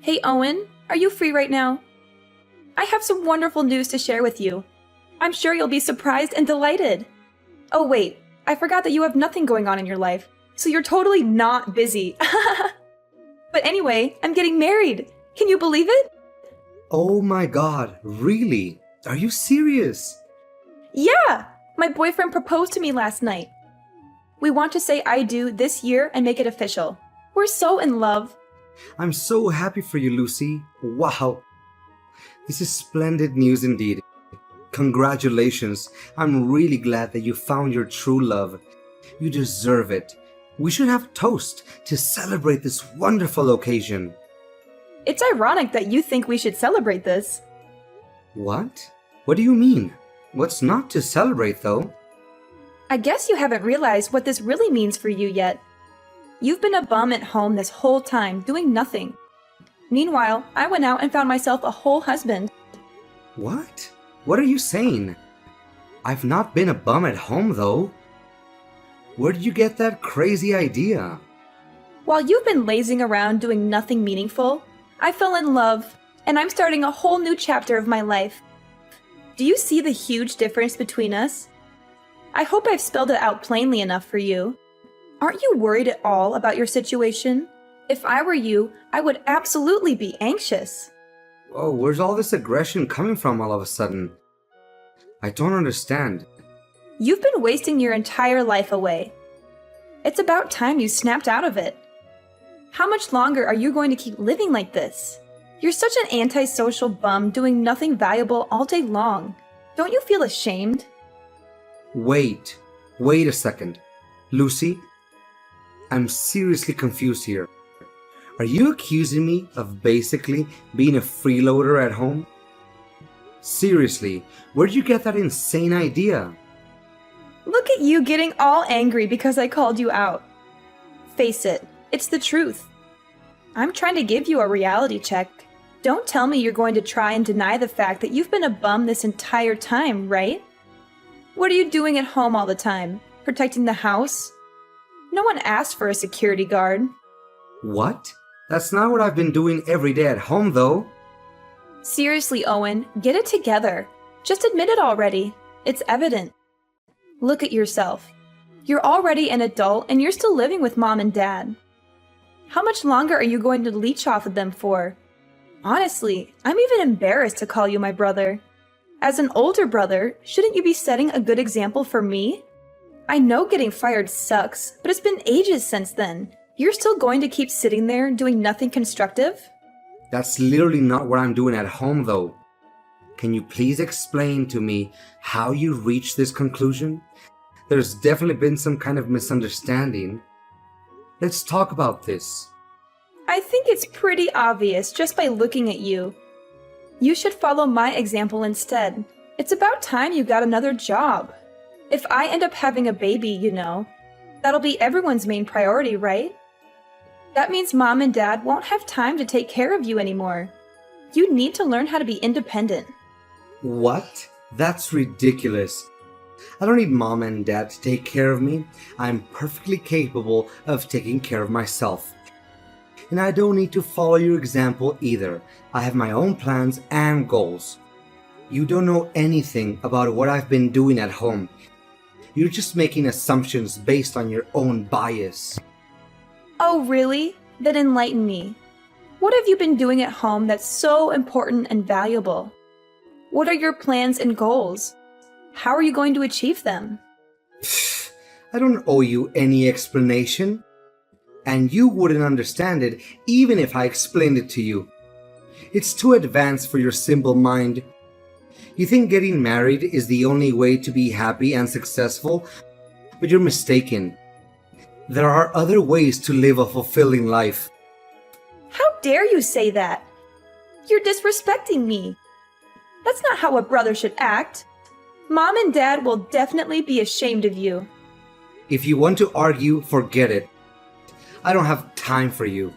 Hey Owen, are you free right now? I have some wonderful news to share with you. I'm sure you'll be surprised and delighted. Oh wait, I forgot that you have nothing going on in your life, so you're totally not busy. But anyway, I'm getting married. Can you believe it? Oh my god, really? Are you serious? Yeah! My boyfriend proposed to me last night. We want to say I do this year and make it official. We're so in love. I'm so happy for you, Lucy. Wow. This is splendid news indeed. Congratulations. I'm really glad that you found your true love. You deserve it. We should have a toast to celebrate this wonderful occasion. It's ironic that you think we should celebrate this. What? What do you mean? What's not to celebrate, though? I guess you haven't realized what this really means for you yet. You've been a bum at home this whole time, doing nothing. Meanwhile, I went out and found myself a whole husband. What? What are you saying? I've not been a bum at home, though. Where did you get that crazy idea? While you've been lazing around doing nothing meaningful, I fell in love, and I'm starting a whole new chapter of my life. Do you see the huge difference between us? I hope I've spelled it out plainly enough for you. Aren't you worried at all about your situation? If I were you, I would absolutely be anxious. Oh, where's all this aggression coming from all of a sudden? I don't understand. You've been wasting your entire life away. It's about time you snapped out of it. How much longer are you going to keep living like this? You're such an antisocial bum doing nothing valuable all day long. Don't you feel ashamed? Wait a second. Lucy, I'm seriously confused here. Are you accusing me of basically being a freeloader at home? Seriously, where'd you get that insane idea? Look at you getting all angry because I called you out. Face it, it's the truth. I'm trying to give you a reality check. Don't tell me you're going to try and deny the fact that you've been a bum this entire time, right? What are you doing at home all the time? Protecting the house? No one asked for a security guard. What? That's not what I've been doing every day at home, though. Seriously, Owen, get it together. Just admit it already. It's evident. Look at yourself. You're already an adult and you're still living with mom and dad. How much longer are you going to leech off of them for? Honestly, I'm even embarrassed to call you my brother. As an older brother, shouldn't you be setting a good example for me? I know getting fired sucks, but it's been ages since then. You're still going to keep sitting there doing nothing constructive? That's literally not what I'm doing at home, though. Can you please explain to me how you reached this conclusion? There's definitely been some kind of misunderstanding. Let's talk about this. I think it's pretty obvious just by looking at you. You should follow my example instead. It's about time you got another job. If I end up having a baby, that'll be everyone's main priority, right? That means mom and dad won't have time to take care of you anymore. You need to learn how to be independent. What? That's ridiculous. I don't need mom and dad to take care of me. I'm perfectly capable of taking care of myself. And I don't need to follow your example either. I have my own plans and goals. You don't know anything about what I've been doing at home. You're just making assumptions based on your own bias. Oh, really? Then enlighten me. What have you been doing at home that's so important and valuable? What are your plans and goals? How are you going to achieve them? I don't owe you any explanation. And you wouldn't understand it even if I explained it to you. It's too advanced for your simple mind. You think getting married is the only way to be happy and successful, but you're mistaken. There are other ways to live a fulfilling life. How dare you say that? You're disrespecting me. That's not how a brother should act. Mom and dad will definitely be ashamed of you. If you want to argue, forget it. I don't have time for you.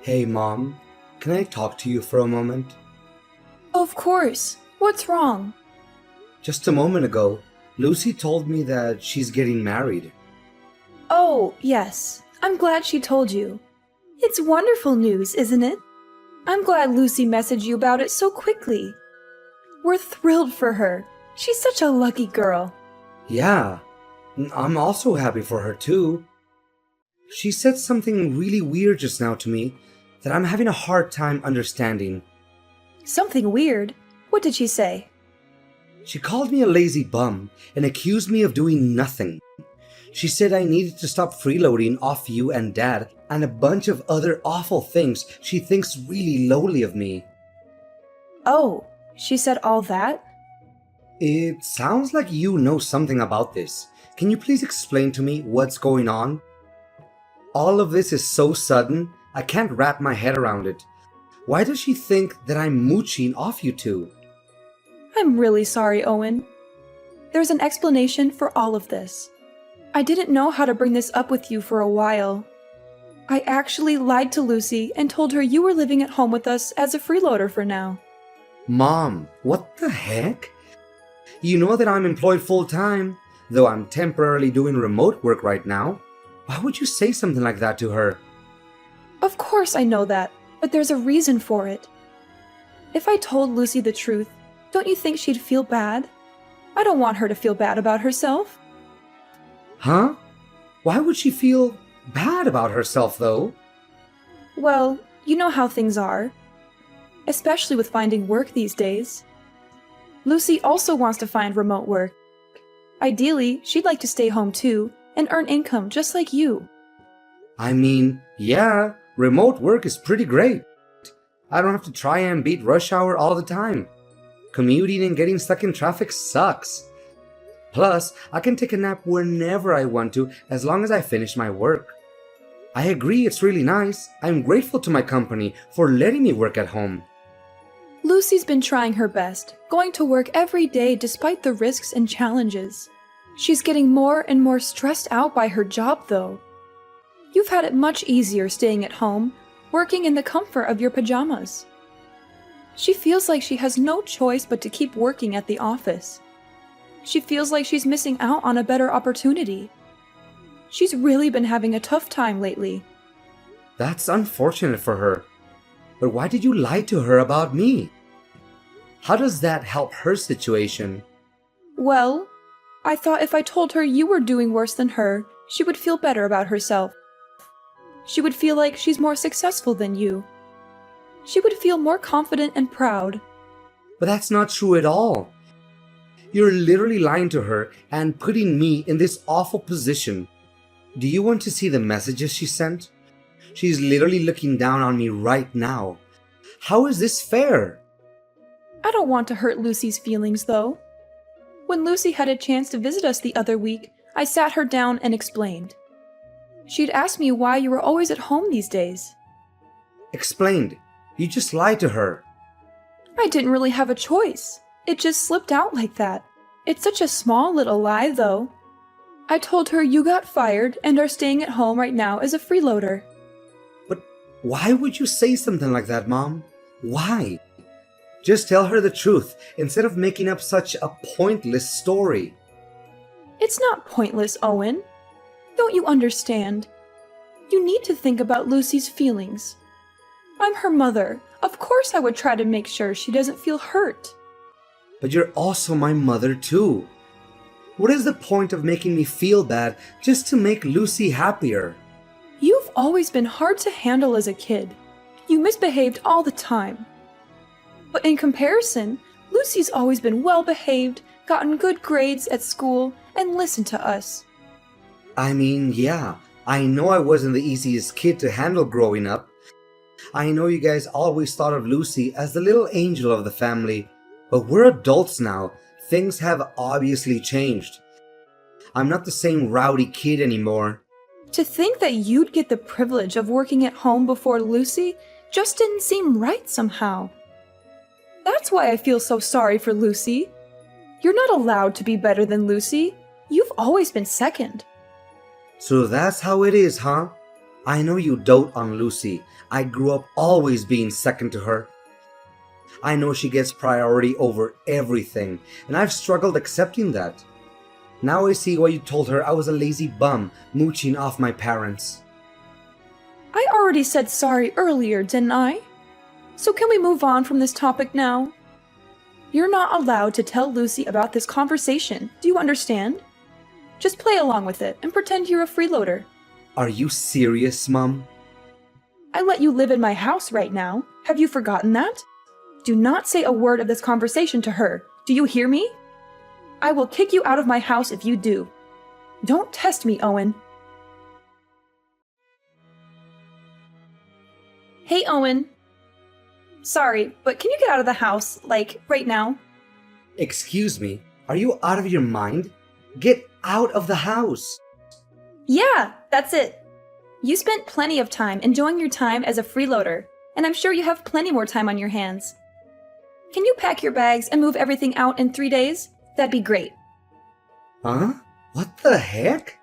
Hey, Mom, can I talk to you for a moment? Of course. What's wrong? Just a moment ago, Lucy told me that she's getting married. Oh, yes. I'm glad she told you. It's wonderful news, isn't it? I'm glad Lucy messaged you about it so quickly. We're thrilled for her. She's such a lucky girl. Yeah, I'm also happy for her too. She said something really weird just now to me that I'm having a hard time understanding. Something weird? What did she say? She called me a lazy bum and accused me of doing nothing. She said I needed to stop freeloading off you and Dad and a bunch of other awful things she thinks really lowly of me. Oh, she said all that? It sounds like you know something about this. Can you please explain to me what's going on? All of this is so sudden, I can't wrap my head around it. Why does she think that I'm mooching off you two? I'm really sorry, Owen. There's an explanation for all of this. I didn't know how to bring this up with you for a while. I actually lied to Lucy and told her you were living at home with us as a freeloader for now. Mom, what the heck? You know that I'm employed full-time, though I'm temporarily doing remote work right now. Why would you say something like that to her? Of course I know that, but there's a reason for it. If I told Lucy the truth, don't you think she'd feel bad? I don't want her to feel bad about herself. Huh? Why would she feel bad about herself, though? Well, you know how things are. Especially with finding work these days. Lucy also wants to find remote work. Ideally, she'd like to stay home too and earn income just like you. I mean, yeah, remote work is pretty great. I don't have to try and beat rush hour all the time. Commuting and getting stuck in traffic sucks. Plus, I can take a nap whenever I want to as long as I finish my work. I agree, it's really nice. I'm grateful to my company for letting me work at home. Lucy's been trying her best, going to work every day despite the risks and challenges. She's getting more and more stressed out by her job, though. You've had it much easier staying at home, working in the comfort of your pajamas. She feels like she has no choice but to keep working at the office. She feels like she's missing out on a better opportunity. She's really been having a tough time lately. That's unfortunate for her. But why did you lie to her about me? How does that help her situation? Well, I thought if I told her you were doing worse than her, she would feel better about herself. She would feel like she's more successful than you. She would feel more confident and proud. But that's not true at all. You're literally lying to her and putting me in this awful position. Do you want to see the messages she sent? She's literally looking down on me right now. How is this fair? I don't want to hurt Lucy's feelings, though. When Lucy had a chance to visit us the other week, I sat her down and explained. She'd asked me why you were always at home these days. Explained. You just lied to her. I didn't really have a choice. It just slipped out like that. It's such a small little lie, though. I told her you got fired and are staying at home right now as a freeloader. But why would you say something like that, Mom? Why? Just tell her the truth instead of making up such a pointless story. It's not pointless, Owen. Don't you understand? You need to think about Lucy's feelings. I'm her mother. Of course I would try to make sure she doesn't feel hurt. But you're also my mother too. What is the point of making me feel bad just to make Lucy happier? You've always been hard to handle as a kid. You misbehaved all the time. But in comparison, Lucy's always been well-behaved, gotten good grades at school, and listened to us. I mean, yeah, I know I wasn't the easiest kid to handle growing up. I know you guys always thought of Lucy as the little angel of the family, but we're adults now. Things have obviously changed. I'm not the same rowdy kid anymore. To think that you'd get the privilege of working at home before Lucy just didn't seem right somehow. That's why I feel so sorry for Lucy. You're not allowed to be better than Lucy. You've always been second. So that's how it is, huh? I know you dote on Lucy. I grew up always being second to her. I know she gets priority over everything, and I've struggled accepting that. Now I see why you told her I was a lazy bum mooching off my parents. I already said sorry earlier, didn't I? So can we move on from this topic now? You're not allowed to tell Lucy about this conversation, do you understand? Just play along with it and pretend you're a freeloader. Are you serious, Mom? I let you live in my house right now. Have you forgotten that? Do not say a word of this conversation to her. Do you hear me? I will kick you out of my house if you do. Don't test me, Owen. Hey, Owen. Sorry, but can you get out of the house, like, right now? Excuse me, are you out of your mind? Get out of the house! Yeah, that's it. You spent plenty of time enjoying your time as a freeloader, and I'm sure you have plenty more time on your hands. Can you pack your bags and move everything out in 3 days? That'd be great. Huh? What the heck?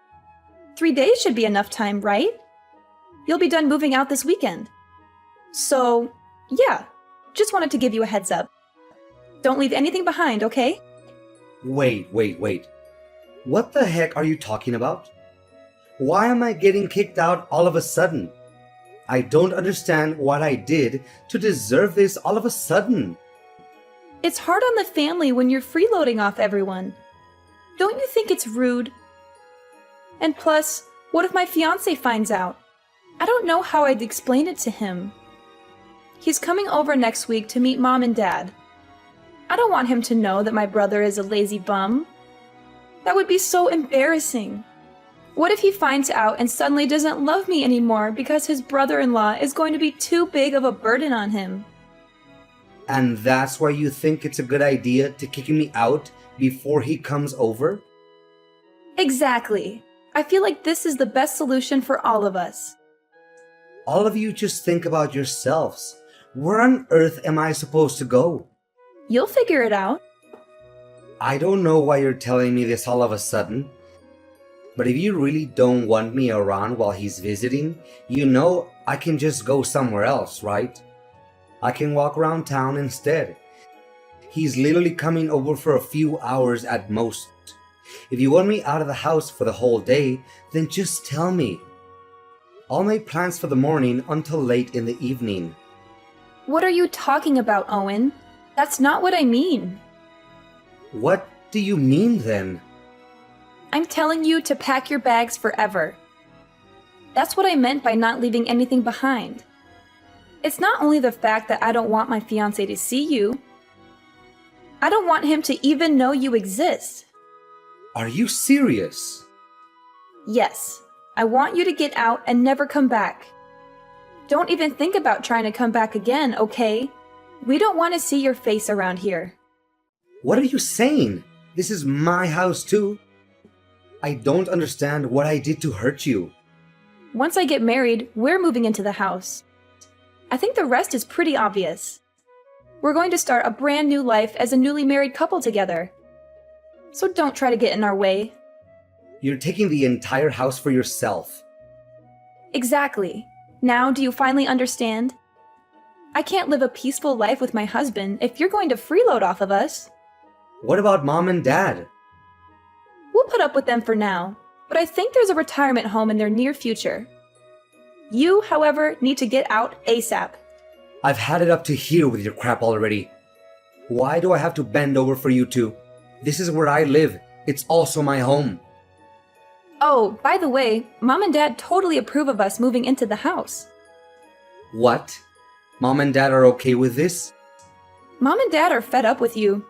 3 days should be enough time, right? You'll be done moving out this weekend. So, yeah, just wanted to give you a heads up. Don't leave anything behind, okay? Wait. What the heck are you talking about? Why am I getting kicked out all of a sudden? I don't understand what I did to deserve this all of a sudden. It's hard on the family when you're freeloading off everyone. Don't you think it's rude? And plus, what if my fiancé finds out? I don't know how I'd explain it to him. He's coming over next week to meet Mom and Dad. I don't want him to know that my brother is a lazy bum. That would be so embarrassing. What if he finds out and suddenly doesn't love me anymore because his brother-in-law is going to be too big of a burden on him? And that's why you think it's a good idea to kick me out before he comes over? Exactly. I feel like this is the best solution for all of us. All of you just think about yourselves. Where on earth am I supposed to go? You'll figure it out. I don't know why you're telling me this all of a sudden. But if you really don't want me around while he's visiting, you know I can just go somewhere else, right? I can walk around town instead. He's literally coming over for a few hours at most. If you want me out of the house for the whole day, then just tell me. I'll make plans for the morning until late in the evening. What are you talking about, Owen? That's not what I mean. What do you mean then? I'm telling you to pack your bags forever. That's what I meant by not leaving anything behind. It's not only the fact that I don't want my fiancé to see you. I don't want him to even know you exist. Are you serious? Yes, I want you to get out and never come back. Don't even think about trying to come back again, okay? We don't want to see your face around here. What are you saying? This is my house too. I don't understand what I did to hurt you. Once I get married, we're moving into the house. I think the rest is pretty obvious. We're going to start a brand new life as a newly married couple together. So don't try to get in our way. You're taking the entire house for yourself. Exactly. Now do you finally understand? I can't live a peaceful life with my husband if you're going to freeload off of us. What about Mom and Dad? We'll put up with them for now, but I think there's a retirement home in their near future. You, however, need to get out ASAP. I've had it up to here with your crap already. Why do I have to bend over for you two? This is where I live. It's also my home. Oh, by the way, Mom and Dad totally approve of us moving into the house. What? Mom and Dad are okay with this? Mom and Dad are fed up with you.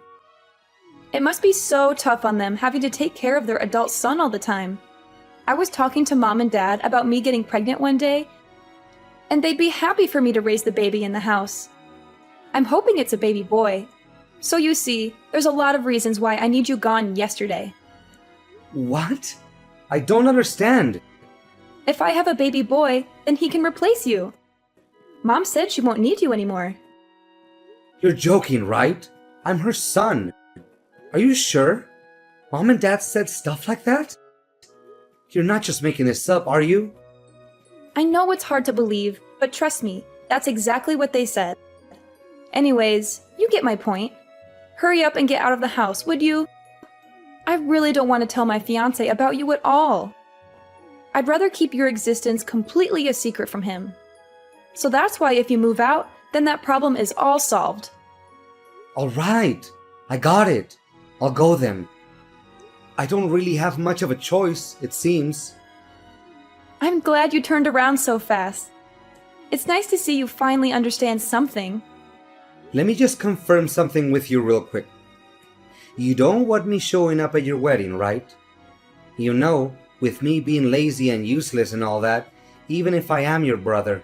It must be so tough on them having to take care of their adult son all the time. I was talking to Mom and Dad about me getting pregnant one day, and they'd be happy for me to raise the baby in the house. I'm hoping it's a baby boy. So you see, there's a lot of reasons why I need you gone yesterday. What? I don't understand. If I have a baby boy, then he can replace you. Mom said she won't need you anymore. You're joking, right? I'm her son. Are you sure? Mom and Dad said stuff like that? You're not just making this up, are you? I know it's hard to believe, but trust me, that's exactly what they said. Anyways, you get my point. Hurry up and get out of the house, would you? I really don't want to tell my fiancé about you at all. I'd rather keep your existence completely a secret from him. So that's why if you move out, then that problem is all solved. All right, I got it. I'll go then. I don't really have much of a choice, it seems. I'm glad you turned around so fast. It's nice to see you finally understand something. Let me just confirm something with you real quick. You don't want me showing up at your wedding, right? You know, with me being lazy and useless and all that, even if I am your brother.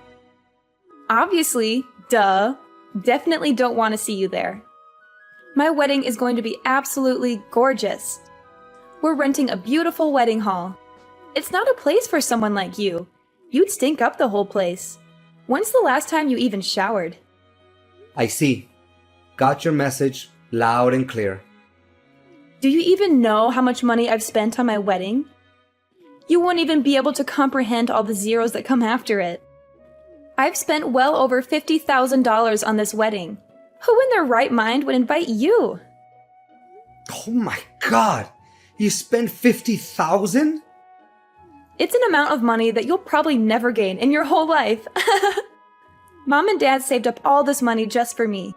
Obviously, duh. Definitely don't want to see you there. My wedding is going to be absolutely gorgeous. We're renting a beautiful wedding hall. It's not a place for someone like you. You'd stink up the whole place. When's the last time you even showered? I see. Got your message loud and clear. Do you even know how much money I've spent on my wedding? You won't even be able to comprehend all the zeros that come after it. I've spent well over $50,000 on this wedding. Who in their right mind would invite you? Oh my god! You spent $50,000? It's an amount of money that you'll probably never gain in your whole life. Mom and Dad saved up all this money just for me.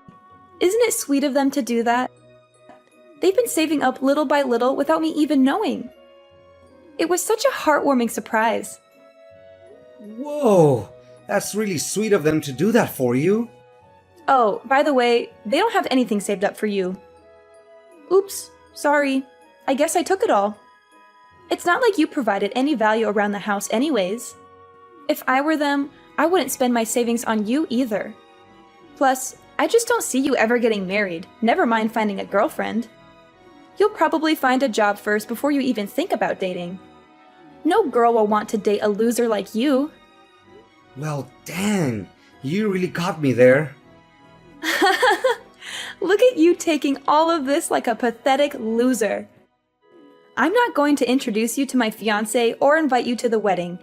Isn't it sweet of them to do that? They've been saving up little by little without me even knowing. It was such a heartwarming surprise. Whoa! That's really sweet of them to do that for you. Oh, by the way, they don't have anything saved up for you. Oops, sorry. I guess I took it all. It's not like you provided any value around the house anyways. If I were them, I wouldn't spend my savings on you either. Plus, I just don't see you ever getting married, never mind finding a girlfriend. You'll probably find a job first before you even think about dating. No girl will want to date a loser like you. Well, dang, you really got me there. Look at you taking all of this like a pathetic loser. I'm not going to introduce you to my fiancé or invite you to the wedding.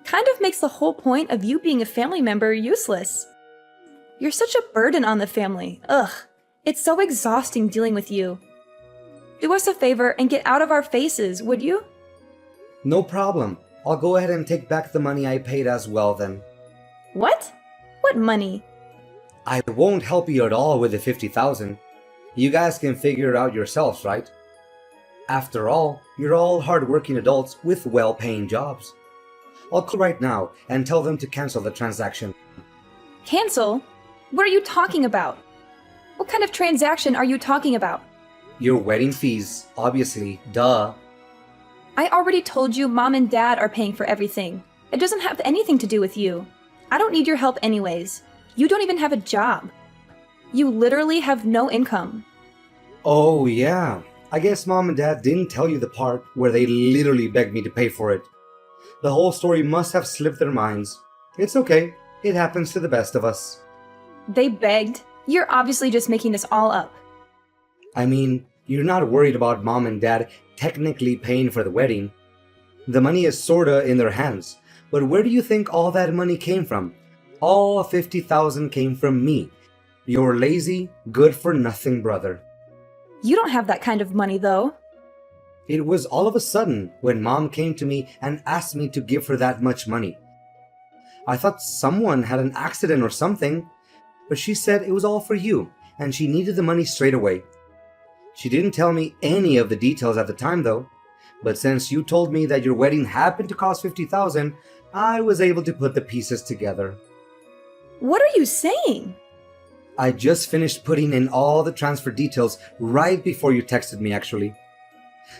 Kind of makes the whole point of you being a family member useless. You're such a burden on the family. Ugh, it's so exhausting dealing with you. Do us a favor and get out of our faces, would you? No problem. I'll go ahead and take back the money I paid as well then. What? What money? I won't help you at all with the $50,000. You guys can figure it out yourselves, right? After all, you're all hard-working adults with well-paying jobs. I'll call right now and tell them to cancel the transaction. Cancel? What are you talking about? What kind of transaction are you talking about? Your wedding fees, obviously, duh. I already told you Mom and Dad are paying for everything. It doesn't have anything to do with you. I don't need your help anyways. You don't even have a job. You literally have no income. Oh yeah, I guess Mom and Dad didn't tell you the part where they literally begged me to pay for it. The whole story must have slipped their minds. It's okay, it happens to the best of us. They begged? You're obviously just making this all up. I mean, you're not worried about Mom and Dad technically paying for the wedding. The money is sorta in their hands, but where do you think all that money came from? All $50,000 came from me, your lazy, good-for-nothing brother. You don't have that kind of money, though. It was all of a sudden when Mom came to me and asked me to give her that much money. I thought someone had an accident or something, but she said it was all for you, and she needed the money straight away. She didn't tell me any of the details at the time, though, but since you told me that your wedding happened to cost $50,000, I was able to put the pieces together. What are you saying? I just finished putting in all the transfer details right before you texted me, actually.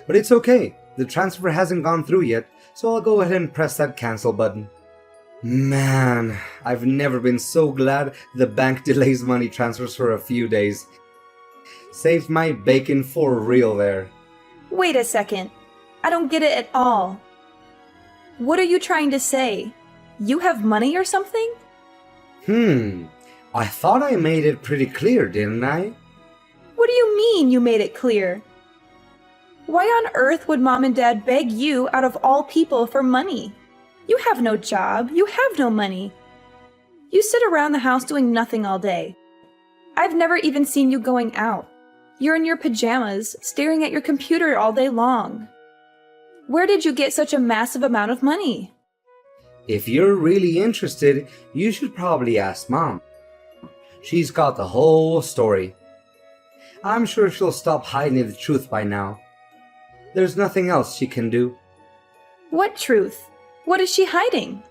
But it's okay, the transfer hasn't gone through yet, so I'll go ahead and press that cancel button. Man, I've never been so glad the bank delays money transfers for a few days. Saved my bacon for real there. Wait a second. I don't get it at all. What are you trying to say? You have money or something? I thought I made it pretty clear, didn't I? What do you mean you made it clear? Why on earth would Mom and Dad beg you out of all people for money? You have no job, you have no money. You sit around the house doing nothing all day. I've never even seen you going out. You're in your pajamas, staring at your computer all day long. Where did you get such a massive amount of money? If you're really interested, you should probably ask Mom. She's got the whole story. I'm sure she'll stop hiding the truth by now. There's nothing else she can do. What truth? What is she hiding?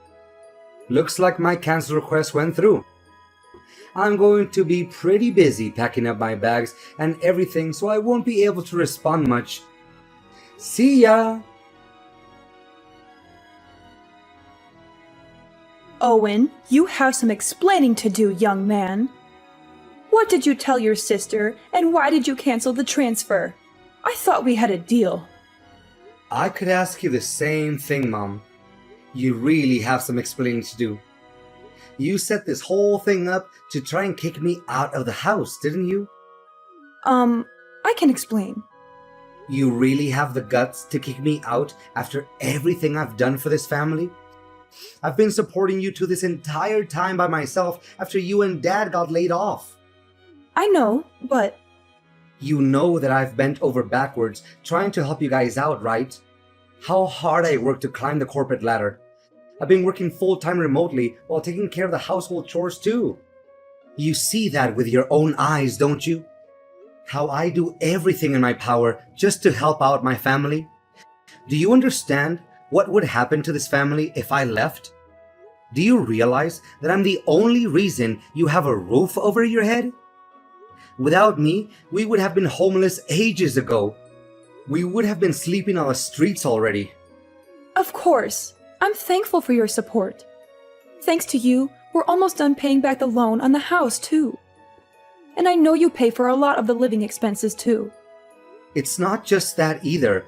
Looks like my cancel request went through. I'm going to be pretty busy packing up my bags and everything, so I won't be able to respond much. See ya! Owen, you have some explaining to do, young man. What did you tell your sister, and why did you cancel the transfer? I thought we had a deal. I could ask you the same thing, Mom. You really have some explaining to do. You set this whole thing up to try and kick me out of the house, didn't you? I can explain. You really have the guts to kick me out after everything I've done for this family? I've been supporting you two this entire time by myself after you and Dad got laid off. I know, but... You know that I've bent over backwards trying to help you guys out, right? How hard I worked to climb the corporate ladder. I've been working full-time remotely while taking care of the household chores too. You see that with your own eyes, don't you? How I do everything in my power just to help out my family. Do you understand what would happen to this family if I left? Do you realize that I'm the only reason you have a roof over your head? Without me, we would have been homeless ages ago. We would have been sleeping on the streets already. Of course. I'm thankful for your support. Thanks to you, we're almost done paying back the loan on the house, too. And I know you pay for a lot of the living expenses, too. It's not just that either.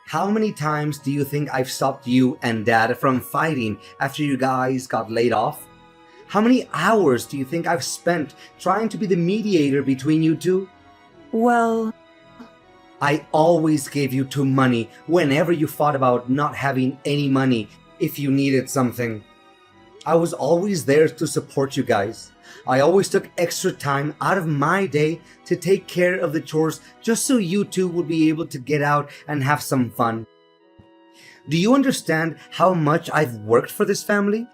How many times do you think I've stopped you and Dad from fighting after you guys got laid off? How many hours do you think I've spent trying to be the mediator between you two? Well... I always gave you two money whenever you fought about not having any money if you needed something. I was always there to support you guys. I always took extra time out of my day to take care of the chores just so you two would be able to get out and have some fun. Do you understand how much I've worked for this family?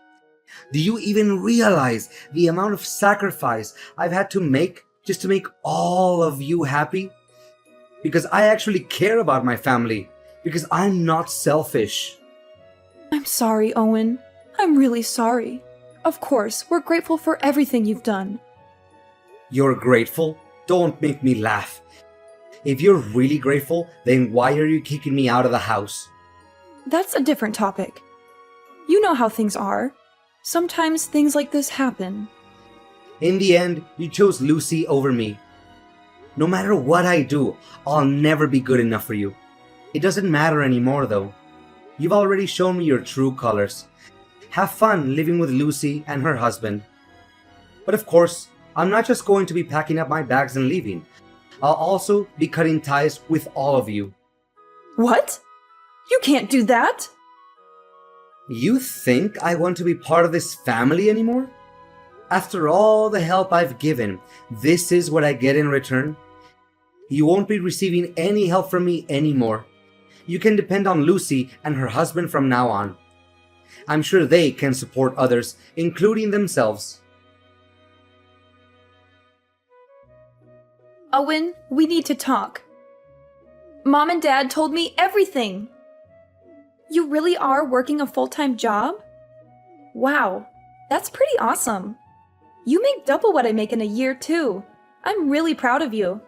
Do you even realize the amount of sacrifice I've had to make just to make all of you happy? Because I actually care about my family. Because I'm not selfish. I'm sorry, Owen. I'm really sorry. Of course, we're grateful for everything you've done. You're grateful? Don't make me laugh. If you're really grateful, then why are you kicking me out of the house? That's a different topic. You know how things are. Sometimes things like this happen. In the end, you chose Lucy over me. No matter what I do, I'll never be good enough for you. It doesn't matter anymore though. You've already shown me your true colors. Have fun living with Lucy and her husband. But of course, I'm not just going to be packing up my bags and leaving. I'll also be cutting ties with all of you. What? You can't do that! You think I want to be part of this family anymore? After all the help I've given, this is what I get in return? You won't be receiving any help from me anymore. You can depend on Lucy and her husband from now on. I'm sure they can support others, including themselves. Owen, we need to talk. Mom and Dad told me everything. You really are working a full-time job? Wow, that's pretty awesome. You make double what I make in a year, too. I'm really proud of you.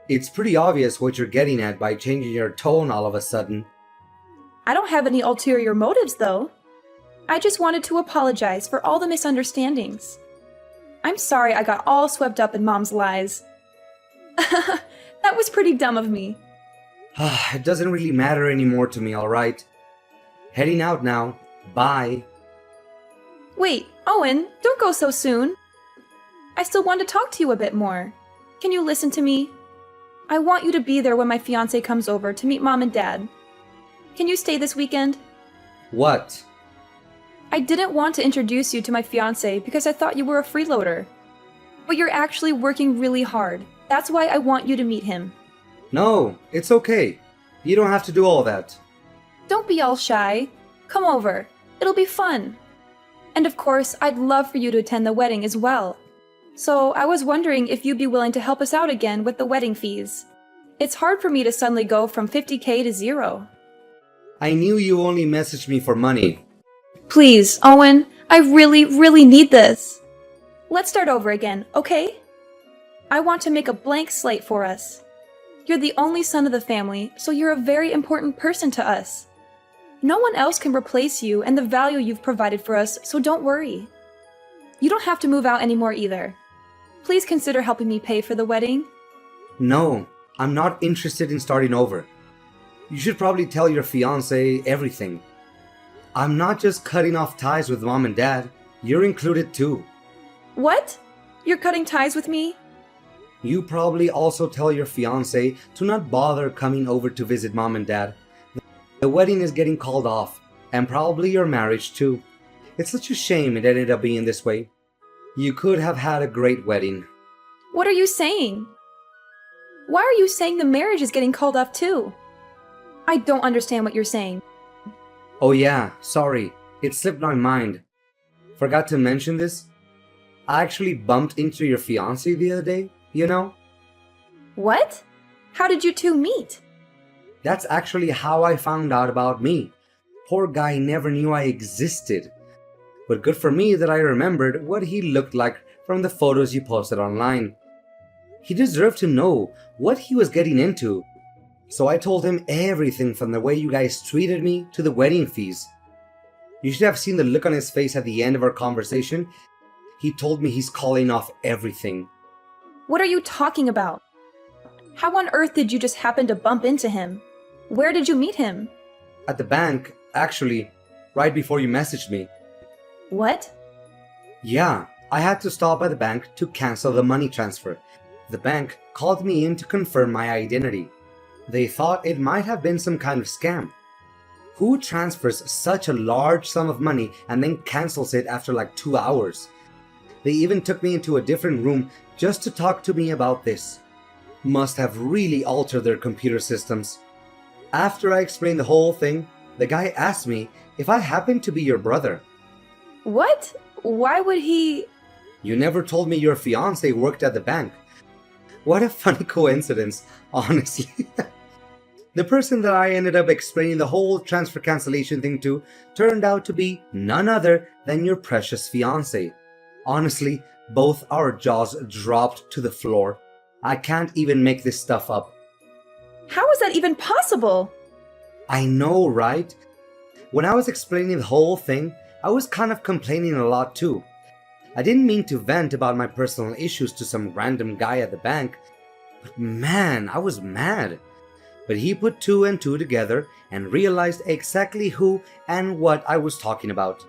It's pretty obvious what you're getting at by changing your tone all of a sudden. I don't have any ulterior motives, though. I just wanted to apologize for all the misunderstandings. I'm sorry I got all swept up in Mom's lies. That was pretty dumb of me. It doesn't really matter anymore to me, alright? Heading out now. Bye. Wait, Owen, don't go so soon. I still want to talk to you a bit more. Can you listen to me? I want you to be there when my fiancé comes over to meet Mom and Dad. Can you stay this weekend? What? I didn't want to introduce you to my fiancé because I thought you were a freeloader. But you're actually working really hard. That's why I want you to meet him. No, it's okay. You don't have to do all that. Don't be all shy. Come over. It'll be fun. And of course, I'd love for you to attend the wedding as well. So I was wondering if you'd be willing to help us out again with the wedding fees. It's hard for me to suddenly go from 50K to zero. I knew you only messaged me for money. Please, Owen, I really need this. Let's start over again, okay? I want to make a blank slate for us. You're the only son of the family, so you're a very important person to us. No one else can replace you and the value you've provided for us, so don't worry. You don't have to move out anymore either. Please consider helping me pay for the wedding. No, I'm not interested in starting over. You should probably tell your fiancé everything. I'm not just cutting off ties with mom and dad. You're included too. What? You're cutting ties with me? You probably also tell your fiancé to not bother coming over to visit mom and dad. The wedding is getting called off, and probably your marriage too. It's such a shame it ended up being this way. You could have had a great wedding. What are you saying? Why are you saying the marriage is getting called off too? I don't understand what you're saying. Oh yeah, sorry. It slipped my mind. Forgot to mention this. I actually bumped into your fiancé the other day, you know? What? How did you two meet? That's actually how I found out about me. Poor guy never knew I existed. But good for me that I remembered what he looked like from the photos you posted online. He deserved to know what he was getting into. So I told him everything from the way you guys treated me to the wedding fees. You should have seen the look on his face at the end of our conversation. He told me he's calling off everything. What are you talking about? How on earth did you just happen to bump into him? Where did you meet him? At the bank, actually, right before you messaged me. What? Yeah, I had to stop by the bank to cancel the money transfer. The bank called me in to confirm my identity. They thought it might have been some kind of scam. Who transfers such a large sum of money and then cancels it after like 2 hours? They even took me into a different room just to talk to me about this. Must have really altered their computer systems. After I explained the whole thing, the guy asked me if I happened to be your brother. What? Why would he? You never told me your fiancé worked at the bank. What a funny coincidence, honestly. The person that I ended up explaining the whole transfer cancellation thing to turned out to be none other than your precious fiancé. Honestly, both our jaws dropped to the floor. I can't even make this stuff up. How is that even possible? I know, right? When I was explaining the whole thing, I was kind of complaining a lot too. I didn't mean to vent about my personal issues to some random guy at the bank, but man, I was mad. But he put two and two together and realized exactly who and what I was talking about.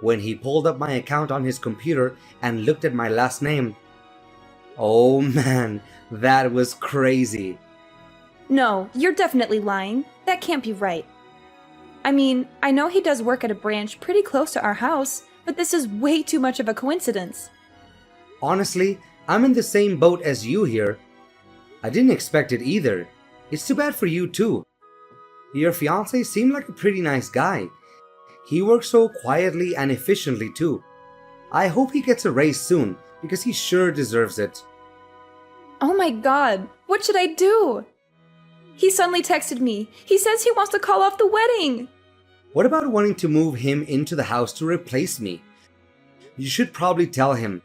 When he pulled up my account on his computer and looked at my last name, oh man, that was crazy. No, you're definitely lying. That can't be right. I mean, I know he does work at a branch pretty close to our house, but this is way too much of a coincidence. Honestly, I'm in the same boat as you here. I didn't expect it either. It's too bad for you too. Your fiancé seemed like a pretty nice guy. He works so quietly and efficiently too. I hope he gets a raise soon, because he sure deserves it. Oh my god, what should I do? He suddenly texted me. He says he wants to call off the wedding. What about wanting to move him into the house to replace me? You should probably tell him.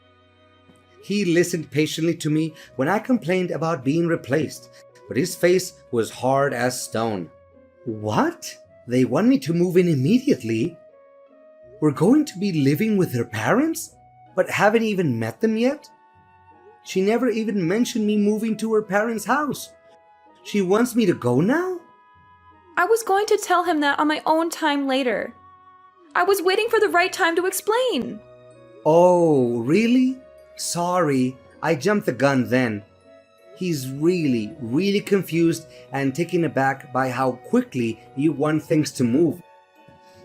He listened patiently to me when I complained about being replaced, but his face was hard as stone. What? They want me to move in immediately? We're going to be living with their parents, but haven't even met them yet? She never even mentioned me moving to her parents' house. She wants me to go now? I was going to tell him that on my own time later. I was waiting for the right time to explain. Oh, really? Sorry, I jumped the gun then. He's really confused and taken aback by how quickly you want things to move.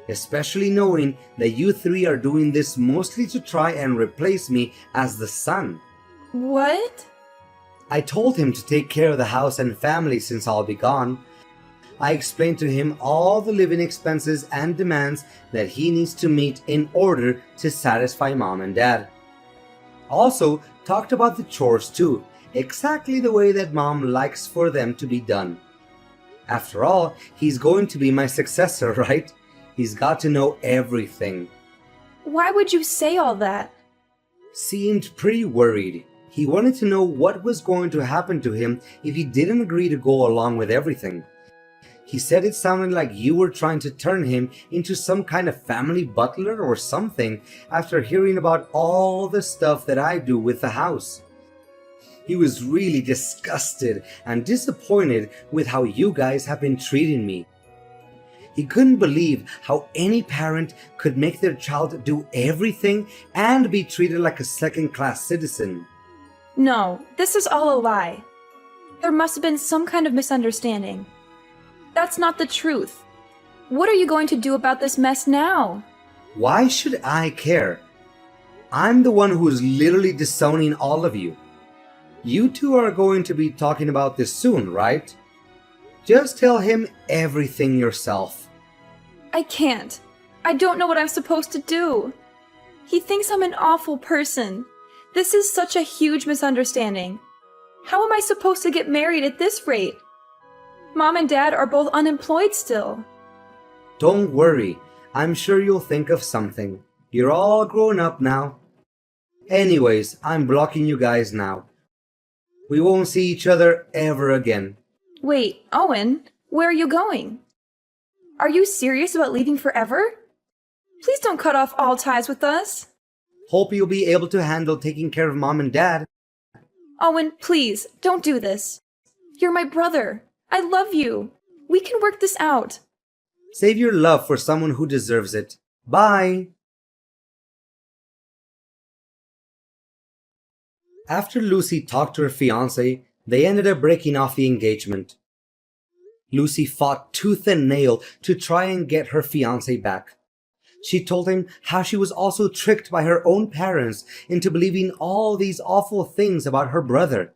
Especially knowing that you three are doing this mostly to try and replace me as the son. What? I told him to take care of the house and family since I'll be gone. I explained to him all the living expenses and demands that he needs to meet in order to satisfy mom and dad. Also, talked about the chores too, exactly the way that mom likes for them to be done. After all, he's going to be my successor, right? He's got to know everything. Why would you say all that? Seemed pretty worried. He wanted to know what was going to happen to him if he didn't agree to go along with everything. He said it sounded like you were trying to turn him into some kind of family butler or something after hearing about all the stuff that I do with the house. He was really disgusted and disappointed with how you guys have been treating me. He couldn't believe how any parent could make their child do everything and be treated like a second-class citizen. No, this is all a lie. There must have been some kind of misunderstanding. That's not the truth. What are you going to do about this mess now? Why should I care? I'm the one who is literally disowning all of you. You two are going to be talking about this soon, right? Just tell him everything yourself. I can't. I don't know what I'm supposed to do. He thinks I'm an awful person. This is such a huge misunderstanding. How am I supposed to get married at this rate? Mom and Dad are both unemployed still. Don't worry. I'm sure you'll think of something. You're all grown up now. Anyways, I'm blocking you guys now. We won't see each other ever again. Wait, Owen, where are you going? Are you serious about leaving forever? Please don't cut off all ties with us. Hope you'll be able to handle taking care of mom and dad. Owen, please, don't do this. You're my brother. I love you. We can work this out. Save your love for someone who deserves it. Bye! After Lucy talked to her fiancé, they ended up breaking off the engagement. Lucy fought tooth and nail to try and get her fiancé back. She told him how she was also tricked by her own parents into believing all these awful things about her brother.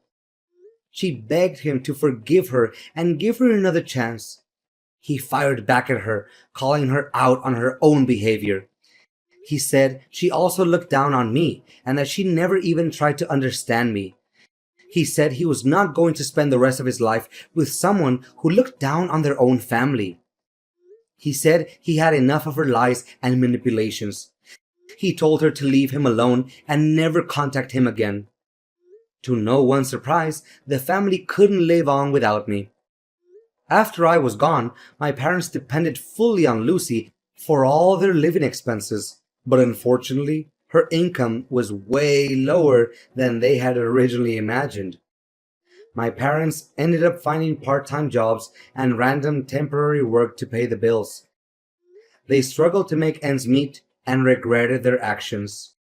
She begged him to forgive her and give her another chance. He fired back at her, calling her out on her own behavior. He said she also looked down on me and that she never even tried to understand me. He said he was not going to spend the rest of his life with someone who looked down on their own family. He said he had enough of her lies and manipulations. He told her to leave him alone and never contact him again. To no one's surprise, the family couldn't live on without me. After I was gone, my parents depended fully on Lucy for all their living expenses, but unfortunately, her income was way lower than they had originally imagined. My parents ended up finding part-time jobs and random temporary work to pay the bills. They struggled to make ends meet and regretted their actions.